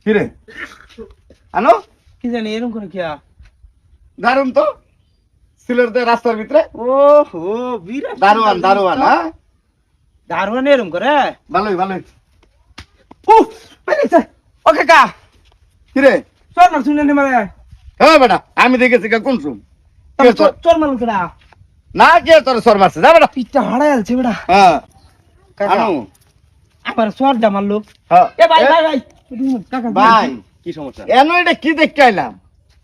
কিরে আনো কি জানি এরকম করে কিয়া দারুন তো সিলেটে রাস্তার ভিতরে ও হো বিরাট দারোয়ান দারোয়ান হ্যাঁ দারোয়ান এরকম করে ভালোই ভালোই উফ পেরেছে ও কাকা কিরে চল না শুনে নে মানে হ্যাঁ বেটা আমি দেখেছি কোন রুম চল মালুম কেডা না কে তোর সর মারছে যা বেটা পিঠটা হারাই আলছে বেটা হ্যাঁ কাকা আনো আমার সর দা মারলো হ্যাঁ এ ভাই ভাই ভাই কাকা ভাই কি সমস্যা এনো এটা কি দেখতে আইলাম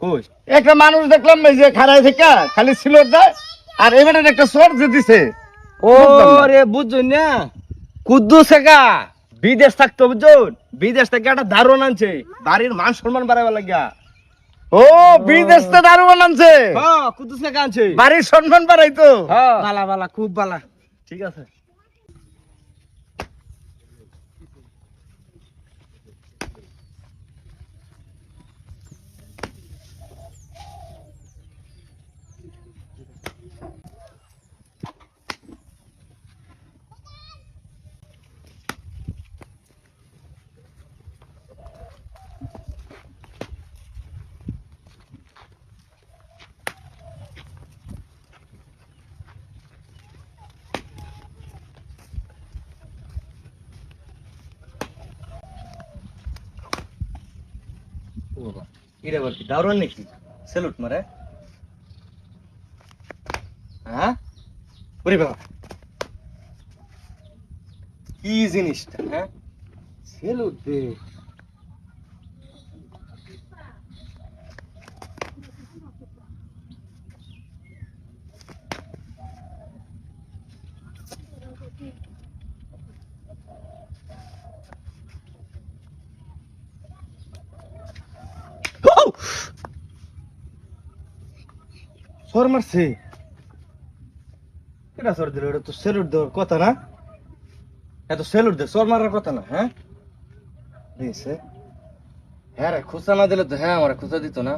কই একটা মানুষ দেখলাম এই যে খাড়াই থেকে খালি সিলট দেয় আর এবারে একটা সর যে দিছে ও রে বুঝছুন না কুদ্দুস কাকা বিদেশ থাকতো বুঝছুন বিদেশ থেকে একটা দারুণ আনছে বাড়ির মান সম্মান বাড়াবার লাগিয়া ও বিদেশ তো দারোয়ান আনছে হ্যাঁ কুদ্দুস কাকা আনছে বাড়ির সম্মান বাড়াইতো হ্যাঁ বালা বালা খুব বালা ঠিক আছে এটা বল কি দারুণ নাকি স্যালুট মারে হ্যাঁ ওরে বাবা কি জিনিসটা হ্যাঁ স্যালুট দে সর মারছে এটা সর দিল এটা তো স্যালুট দেওয়ার কথা না এত স্যালুট দে সর মারার কথা না হ্যাঁ দিয়েছে হ্যাঁ রে খুচা না দিলে তো হ্যাঁ আমার খুচা দিত না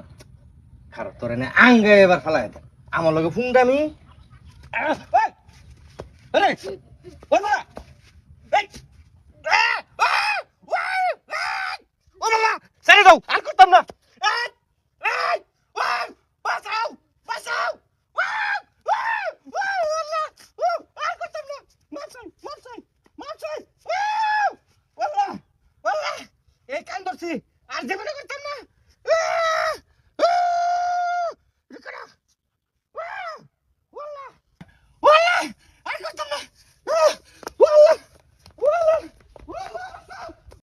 খারাপ তোরে না আঙ্গে এবার ফেলাই দে আমার লগে ফুংডামি ছেড়ে দাও আর করতাম না